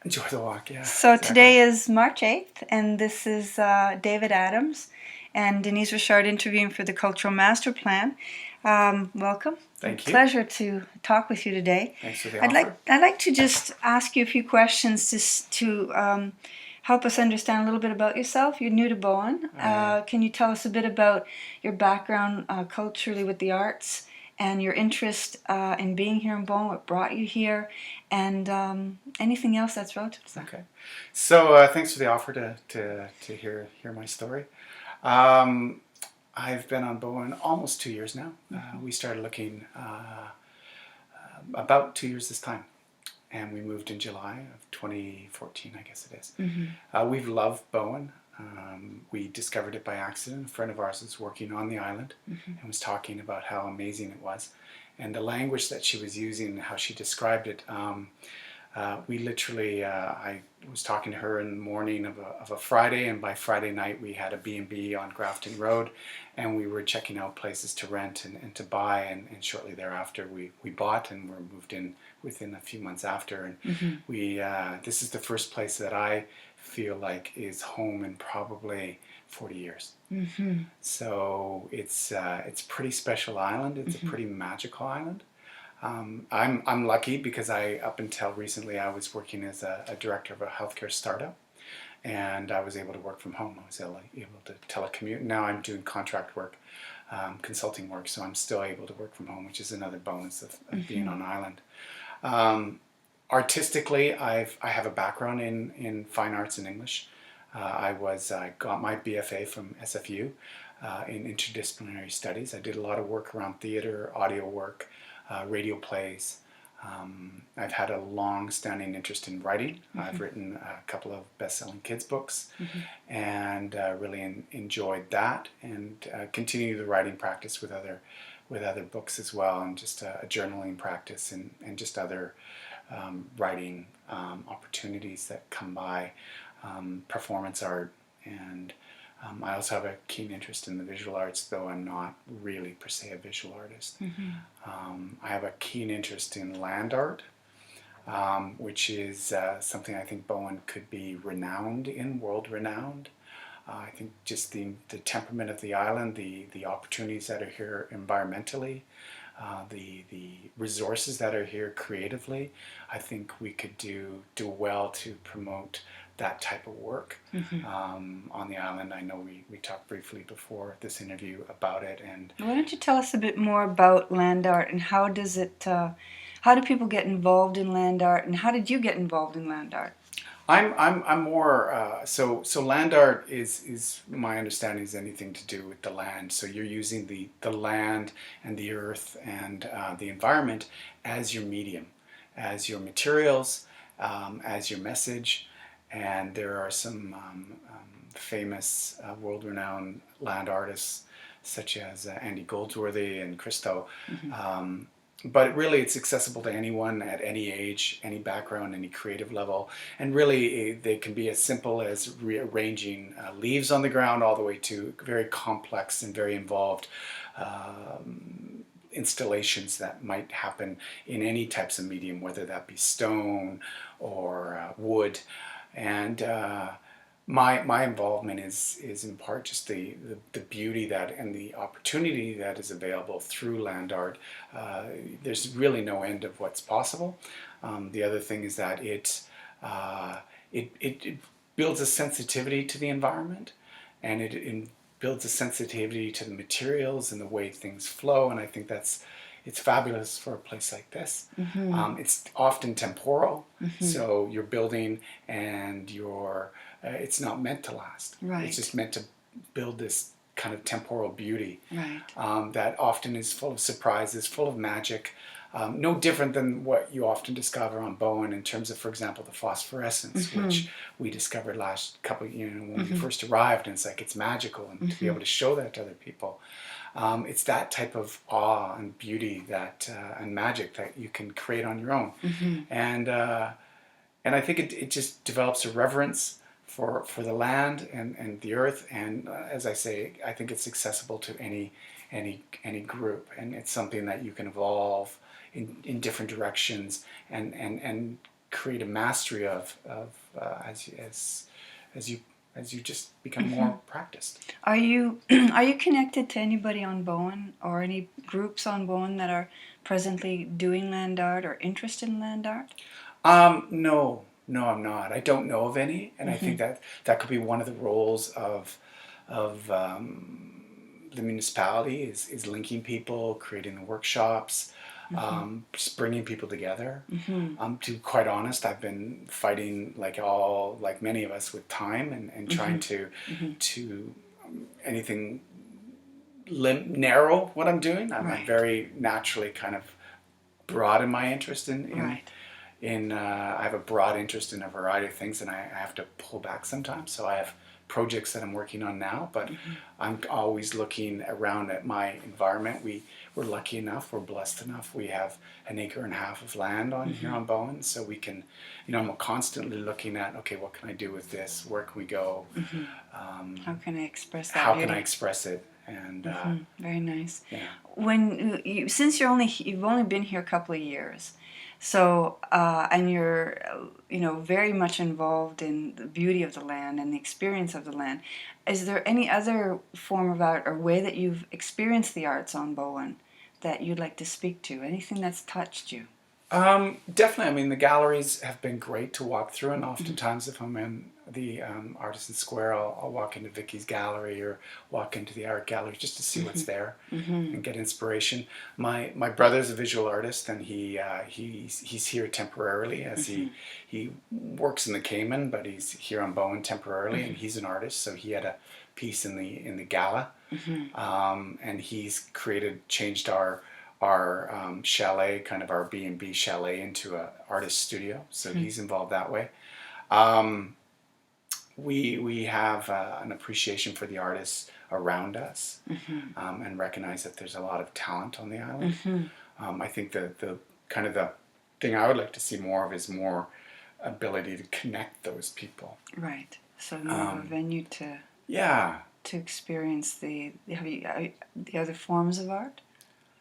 enjoy the walk. Yeah, So exactly. today is March 8th, and this is David Adams and Denise Richard interviewing for the Cultural Master Plan. Welcome. Thank you. Pleasure to talk with you today. Thanks for the I'd offer. like to just ask you a few questions to help us understand a little bit about yourself. You're new to Bowen. Can you tell us a bit about your background culturally with the arts and your interest in being here in Bowen, what brought you here, and anything else that's relative to that? Okay. So thanks for the offer to hear my story. Um, I've been on Bowen almost 2 years now. We started looking about 2 years this time, and we moved in July of 2014, I guess it is. We've loved Bowen. We discovered it by accident. A friend of ours was working on the island and was talking about how amazing it was. And the language that she was using, how she described it, we literally, I was talking to her in the morning of a Friday, and by Friday night we had a B&B on Grafton Road, and we were checking out places to rent and to buy, and shortly thereafter we bought and were moved in within a few months after. And we this is the first place that I feel like is home in probably 40 years. So it's a pretty special island. It's a pretty magical island. I'm lucky because up until recently I was working as a director of a healthcare startup, and I was able to work from home. I was able to telecommute. Now I'm doing contract work, consulting work, so I'm still able to work from home, which is another bonus of being on island. Artistically, I have a background in fine arts and English. I got my BFA from SFU in interdisciplinary studies. I did a lot of work around theater, audio work, radio plays. I've had a long-standing interest in writing. I've written a couple of best-selling kids books, and really enjoyed that, and continue the writing practice with other books as well, and just a journaling practice, and just other writing opportunities that come by, performance art, and I also have a keen interest in the visual arts, though I'm not really per se a visual artist. I have a keen interest in land art, which is something I think Bowen could be renowned in, world renowned. I think just the temperament of the island, the opportunities that are here environmentally, the resources that are here creatively, I think we could do well to promote that type of work on the island. I know we talked briefly before this interview about it. And why don't you tell us a bit more about land art, and how does it? How do people get involved in land art, and how did you get involved in land art? I'm more so land art is my understanding is anything to do with the land. So you're using the land and the earth and the environment as your medium, as your materials, as your message. And there are some famous world-renowned land artists such as Andy Goldsworthy and Christo. But really, it's accessible to anyone at any age, any background, any creative level. And really, they can be as simple as rearranging leaves on the ground all the way to very complex and very involved installations that might happen in any types of medium, whether that be stone or wood. And my involvement is in part just the beauty that and the opportunity that is available through land art. There's really no end of what's possible. The other thing is that it builds a sensitivity to the environment, and it builds a sensitivity to the materials and the way things flow. And I think it's fabulous for a place like this. It's often temporal, so you're building and it's not meant to last. Right. It's just meant to build this kind of temporal beauty, Right. that often is full of surprises, full of magic. No different than what you often discover on Bowen in terms of, for example, the phosphorescence, which we discovered last couple, when we first arrived, and it's magical, and to be able to show that to other people. It's that type of awe and beauty that and magic that you can create on your own, and I think it just develops a reverence for the land and the earth, and as I say, I think it's accessible to any group, and it's something that you can evolve in different directions and create a mastery of as you as you just become more practiced. Are you are you connected to anybody on Bowen or any groups on Bowen that are presently doing land art or interested in land art? No, no, I'm not. I don't know of any, and I think that that could be one of the roles of the municipality is linking people, creating the workshops, just bringing people together. To be quite honest, I've been fighting like many of us with time and trying to anything narrow what I'm doing. I'm Right. very naturally kind of broad in my interest Right. I have a broad interest in a variety of things, and I have to pull back sometimes. So I have projects that I'm working on now, but I'm always looking around at my environment. We're lucky enough, we're blessed enough. We have an acre and a half of land on here on Bowen, so we can, I'm constantly looking at, okay, what can I do with this? Where can we go? How can I express that How beauty? can I express it? And Very nice. yeah. When since you've only been here a couple of years, so and you're very much involved in the beauty of the land and the experience of the land. Is there any other form of art or way that you've experienced the arts on Bowen that you'd like to speak to? Anything that's touched you? Definitely. I mean, the galleries have been great to walk through, and oftentimes, if I'm in the Artisan Square, I'll walk into Vicky's gallery or walk into the art gallery just to see what's there and get inspiration. My brother's a visual artist, and he's here temporarily as he works in the Cayman, but he's here on Bowen temporarily, and he's an artist, so he had a piece in the gala, and he's changed our chalet, kind of our B&B chalet, into a artist studio. So he's involved that way. We have an appreciation for the artists around us, and recognize that there's a lot of talent on the island. I think the kind of the thing I would like to see more of is more ability to connect those people. Right. So more of a venue to experience the other forms of art.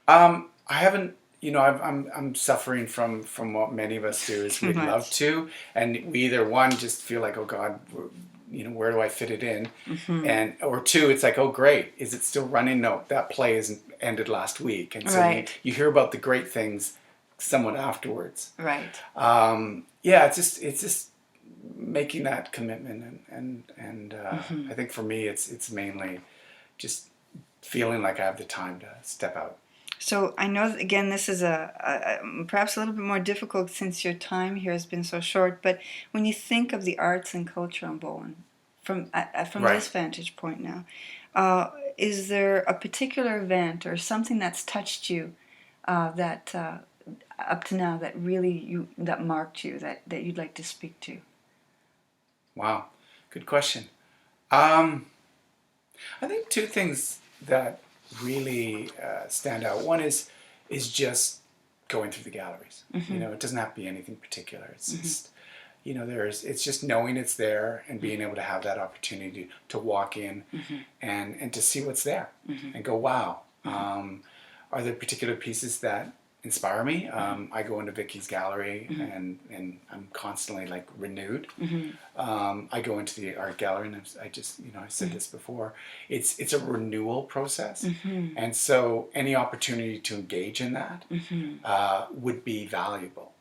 I haven't, I'm suffering from what many of us do is we'd love to, and we either one just feel like, oh God, where do I fit it in, or two, it's like, oh great, is it still running? No, that play isn't ended last week, and so you hear about the great things somewhat afterwards. Right. It's just making that commitment, and I think for me, it's mainly just feeling like I have the time to step out. So I know that, again, this is a perhaps a little bit more difficult since your time here has been so short. But when you think of the arts and culture on Bowen, from this vantage point now, is there a particular event or something that's touched you that up to now that really that marked you that you'd like to speak to? Wow, good question. I think two things that really stand out. One is just going through the galleries. It doesn't have to be anything particular. It's just it's just knowing it's there and being able to have that opportunity to walk in and to see what's there and go, wow. Are there particular pieces that inspire me? I go into Vicky's gallery and I'm constantly like renewed. I go into the art gallery and I just, I said this before, it's a renewal process. And so any opportunity to engage in that would be valuable.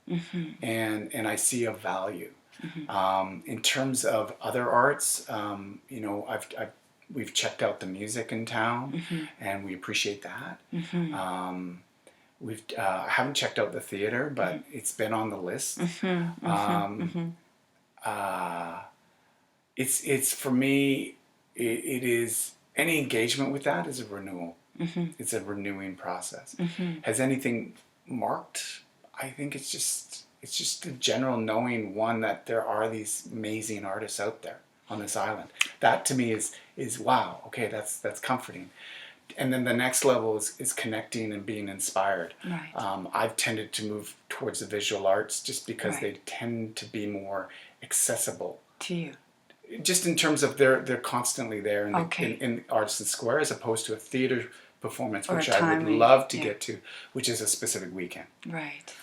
And I see a value. In terms of other arts, we've checked out the music in town and we appreciate that. I haven't checked out the theater, but it's been on the list. It's for me. It is any engagement with that is a renewal. It's a renewing process. Has anything marked? I think it's just the general knowing that there are these amazing artists out there on this island. That to me is wow. Okay, that's comforting. And then the next level is connecting and being inspired. Right. I've tended to move towards the visual arts just because they tend to be more accessible to you. Just in terms of they're constantly there in Artisan Square, as opposed to a theater performance, which I would love to get to, which is a specific weekend. Right.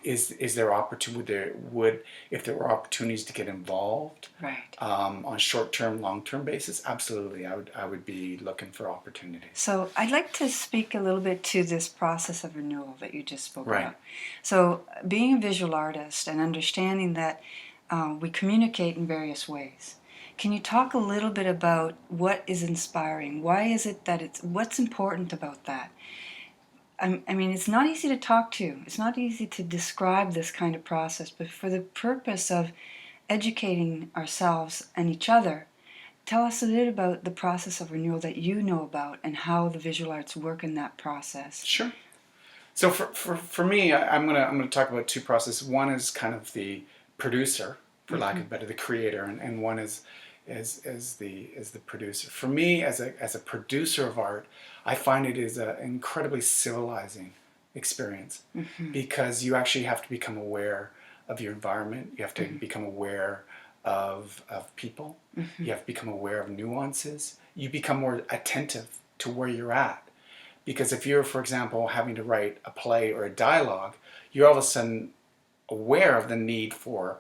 Is there opportunity? Would if there were opportunities to get involved Right. on a short-term, long-term basis? Absolutely, I would be looking for opportunities. So I'd like to speak a little bit to this process of renewal that you just spoke Right. about. So being a visual artist and understanding that we communicate in various ways. Can you talk a little bit about what is inspiring? Why is it that what's important about that? I mean, it's not easy to talk to. It's not easy to describe this kind of process, but for the purpose of educating ourselves and each other, tell us a bit about the process of renewal that you know about and how the visual arts work in that process. Sure. So for me, I'm gonna talk about two processes. One is kind of the producer, for lack of better, the creator, and one is the producer. For me, as a producer of art, I find it is an incredibly civilizing experience because you actually have to become aware of your environment. You have to become aware of people. You have to become aware of nuances. You become more attentive to where you're at. Because if you're, for example, having to write a play or a dialogue, you're all of a sudden aware of the need for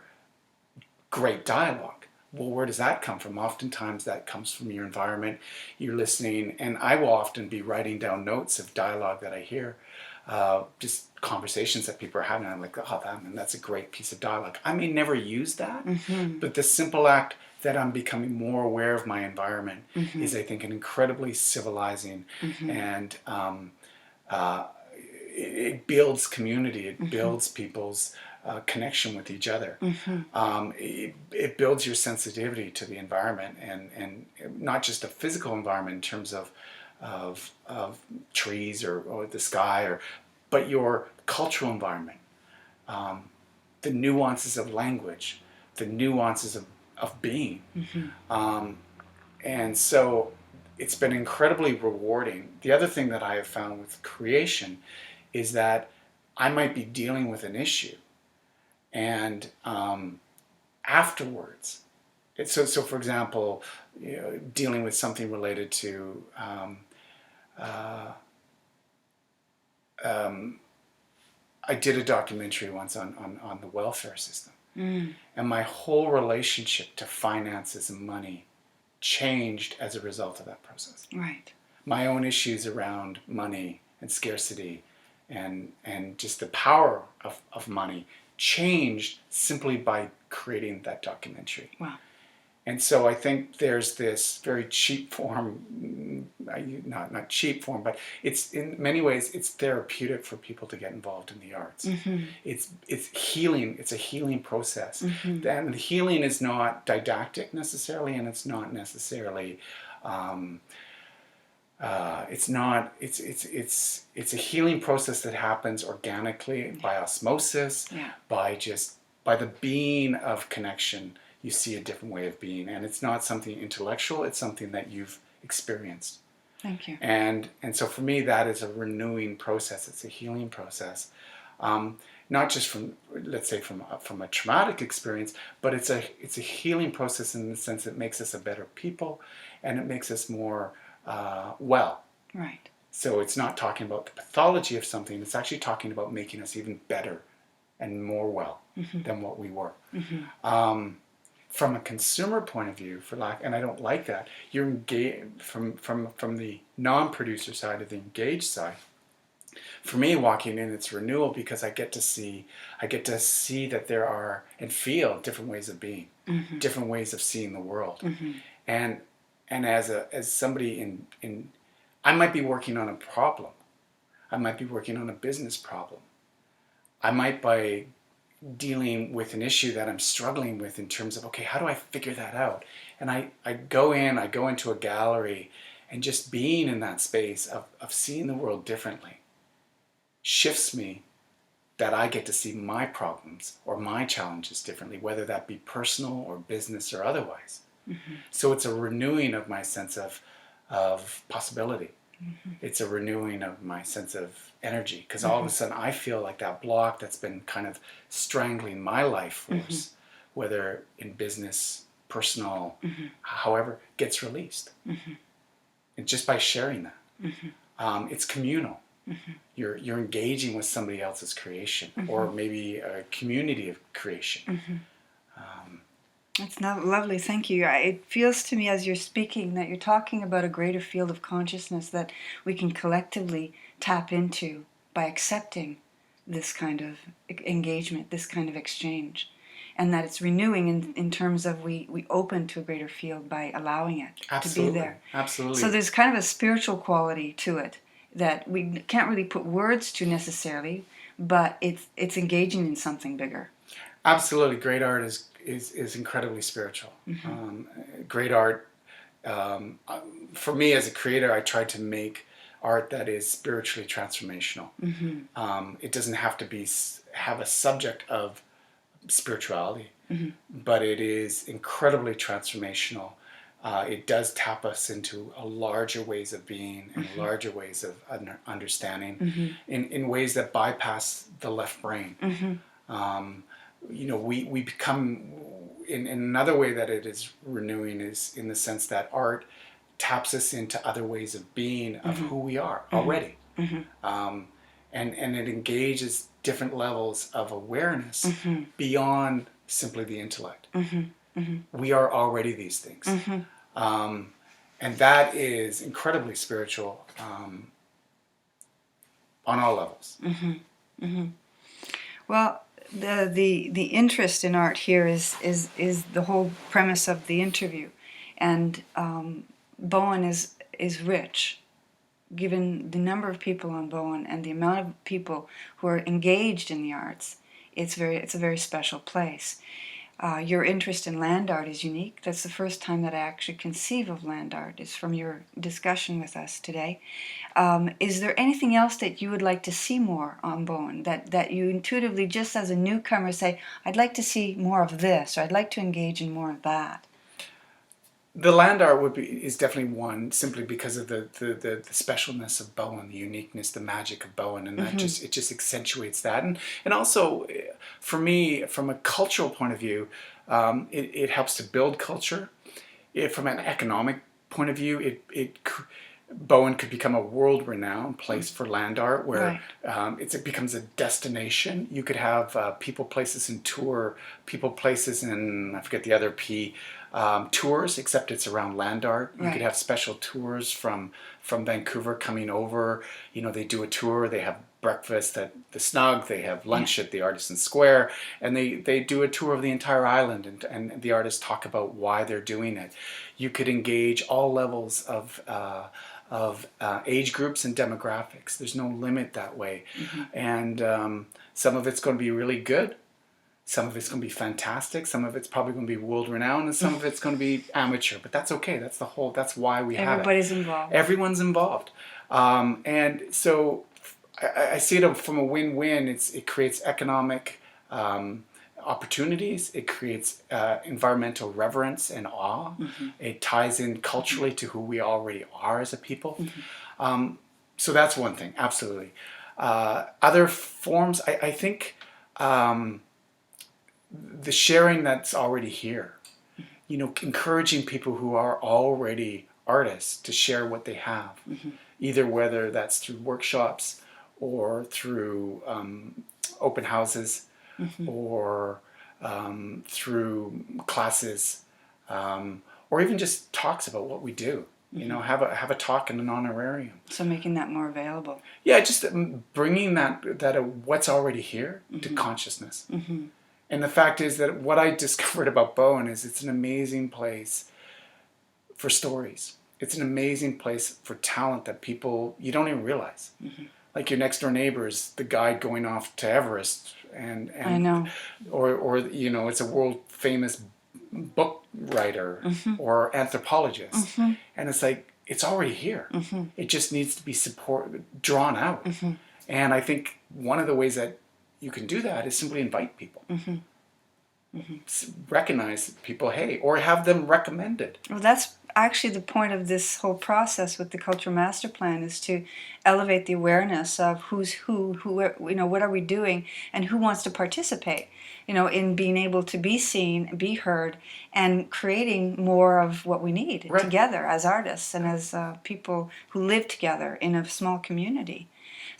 great dialogue. Well, where does that come from? Oftentimes that comes from your environment. You're listening, and I will often be writing down notes of dialogue that I hear, just conversations that people are having. And I'm like, oh, that's a great piece of dialogue. I may never use that, but the simple act that I'm becoming more aware of my environment is, I think, an incredibly civilizing, and it builds community. It builds people's connection with each other. It builds your sensitivity to the environment, and not just a physical environment in terms of trees or the sky, but your cultural environment, the nuances of language, the nuances of being. And so it's been incredibly rewarding. The other thing that I have found with creation is that I might be dealing with an issue, and afterwards, so for example, dealing with something related to I did a documentary once on the welfare system. And my whole relationship to finances and money changed as a result of that process. Right. My own issues around money and scarcity and just the power of money changed simply by creating that documentary. Wow. And so I think there's this very cheap form, not cheap form, but it's in many ways it's therapeutic for people to get involved in the arts. It's healing. It's a healing process, and the healing is not didactic necessarily, and it's not necessarily. It's a healing process that happens organically by osmosis, by the being of connection. You see a different way of being, and it's not something intellectual. It's something that you've experienced. Thank you. And so for me, that is a renewing process. It's a healing process, not just from, let's say, from a traumatic experience, but it's a healing process in the sense it makes us a better people, and it makes us more well. Right. So it's not talking about the pathology of something. It's actually talking about making us even better and more well than what we were. From a consumer point of view, and I don't like that, you're engaged from the non-producer side of the engaged side. For me, walking in, it's renewal because I get to see that there are and feel different ways of being, different ways of seeing the world, and as somebody in I might be working on a problem, I might be working on a business problem, I might be dealing with an issue that I'm struggling with in terms of, okay, how do I figure that out? And I go into a gallery, and just being in that space of seeing the world differently shifts me, that I get to see my problems or my challenges differently, whether that be personal or business or otherwise. So it's a renewing of my sense of possibility. It's a renewing of my sense of energy, because all of a sudden I feel like that block that's been kind of strangling my life force, whether in business, personal, however, gets released. And just by sharing that, it's communal. You're engaging with somebody else's creation, or maybe a community of creation. It's not lovely. Thank you. It feels to me as you're speaking that you're talking about a greater field of consciousness that we can collectively tap into by accepting this kind of engagement, this kind of exchange, and that it's renewing in terms of we open to a greater field by allowing it Absolutely. to be there. Absolutely. So there's kind of a spiritual quality to it that we can't really put words to necessarily, but it's engaging in something bigger. Absolutely. Great art is incredibly spiritual. Great art, for me as a creator, I try to make art that is spiritually transformational. It doesn't have to have a subject of spirituality, but it is incredibly transformational. It does tap us into a larger ways of being and larger ways of understanding in ways that bypass the left brain. We become, in another way that it is renewing is in the sense that art taps us into other ways of being, of who we are already. And it engages different levels of awareness beyond simply the intellect. We are already these things. And that is incredibly spiritual on all levels. Well, the interest in art here is the whole premise of the interview, and Bowen is rich, given the number of people on Bowen and the amount of people who are engaged in the arts. It's a very special place. Your interest in land art is unique. That's the first time that I actually conceive of land art, is from your discussion with us today. Is there anything else that you would like to see more on Bowen, that you intuitively, just as a newcomer, say, I'd like to see more of this, or I'd like to engage in more of that? The land art is definitely one, simply because of the specialness of Bowen, the uniqueness, the magic of Bowen, and that it just accentuates that. And also, for me, from a cultural point of view, it helps to build culture. From an economic point of view, Bowen could become a world-renowned place for land art, where it becomes a destination. You could have people, places, and tour, people, places, and I forget the other P, tours, except it's around land art. You could have special tours from Vancouver coming over. They do a tour, they have breakfast at the Snug, they have lunch at the Artisan Square, and they do a tour of the entire island, and the artists talk about why they're doing it. You could engage all levels of age groups and demographics. There's no limit that way. And some of it's going to be really good. Some of it's going to be fantastic. Some of it's probably going to be world-renowned, and some of it's going to be amateur. But that's okay. That's why we have it. Everybody's involved. Everyone's involved. And so I see it from a win-win. It creates economic opportunities. It creates environmental reverence and awe. It ties in culturally to who we already are as a people. So that's one thing, absolutely. Other forms, I think the sharing that's already here, encouraging people who are already artists to share what they have, either whether that's through workshops or through open houses, or through classes, or even just talks about what we do. Have a talk in an honorarium. So making that more available. Yeah, just bringing that what's already here to consciousness. And the fact is that what I discovered about Bowen is it's an amazing place for stories. It's an amazing place for talent that you don't even realize. Like your next door neighbor is the guide going off to Everest, and I know. Or it's a world famous book writer or anthropologist, and it's like it's already here. It just needs to be drawn out. And I think one of the ways that you can do that is simply invite people. Recognize people, hey, or have them recommended. Well, that's actually the point of this whole process with the Cultural Master Plan, is to elevate the awareness of who's who, what are we doing, and who wants to participate, in being able to be seen, be heard, and creating more of what we need together as artists and as people who live together in a small community.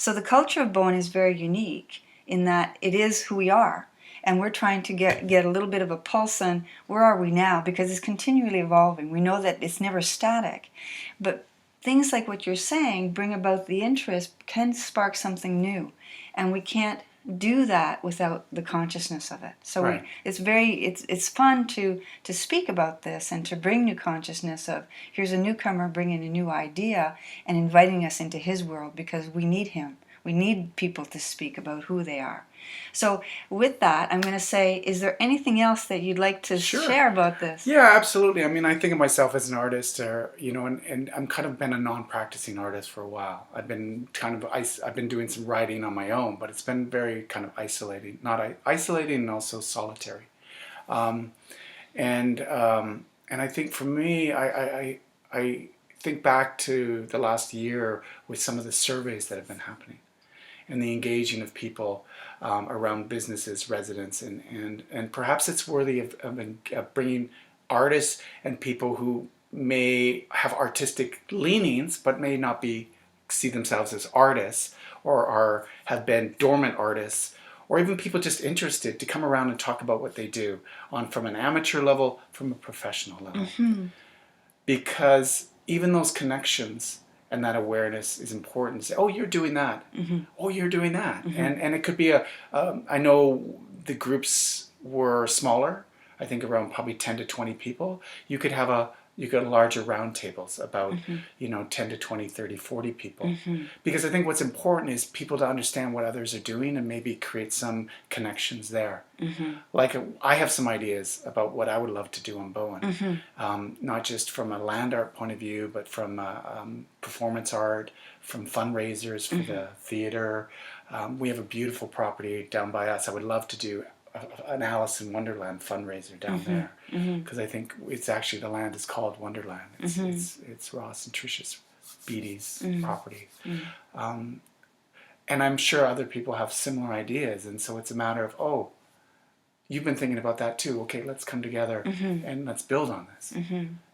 So the culture of Bowen is very unique in that it is who we are. And we're trying to get a little bit of a pulse on where are we now, because it's continually evolving. We know that it's never static. But things like what you're saying bring about the interest, can spark something new. And we can't do that without the consciousness of it. So Right. it's fun to speak about this and to bring new consciousness of here's a newcomer bringing a new idea and inviting us into his world, because we need him. We need people to speak about who they are. So with that, I'm going to say, is there anything else that you'd like to Sure. share about this? Yeah, absolutely. I mean, I think of myself as an artist, and I'm kind of been a non-practicing artist for a while. I've been I've been doing some writing on my own, but it's been very kind of isolating, isolating and also solitary. Um, and I think for me, I think back to the last year with some of the surveys that have been happening and the engaging of people around businesses, residents, and perhaps it's worthy of bringing artists and people who may have artistic leanings but may not see themselves as artists, or have been dormant artists, or even people just interested to come around and talk about what they do from an amateur level, from a professional level. Because even those connections and that awareness is important. Say, oh, you're doing that. Oh, you're doing that. And it could be I know the groups were smaller, I think around probably 10 to 20 people. You could have larger round tables about 10 to 20, 30, 40 people. Because I think what's important is people to understand what others are doing and maybe create some connections there. Like I have some ideas about what I would love to do on Bowen, not just from a land art point of view, but from performance art, from fundraisers for the theater. We have a beautiful property down by us. I would love to do an Alice in Wonderland fundraiser down there, because I think it's actually, the land is called Wonderland. It's Ross and Tricia's Beatty's property. And I'm sure other people have similar ideas, and so it's a matter of, oh, you've been thinking about that too. Okay, let's come together and let's build on this.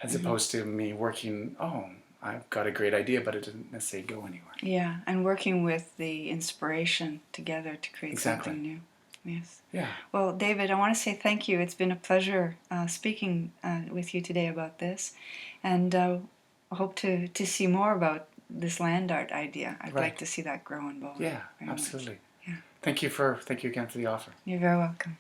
As opposed to me working, oh, I've got a great idea, but it didn't necessarily go anywhere. Yeah, and working with the inspiration together to create Exactly. something new. Yes. Yeah. Well, David, I want to say thank you. It's been a pleasure speaking with you today about this, and I hope to see more about this land art idea. I'd Right. like to see that grow in Bowen. Yeah, very much. absolutely. Yeah. Thank you again for the offer. You're very welcome.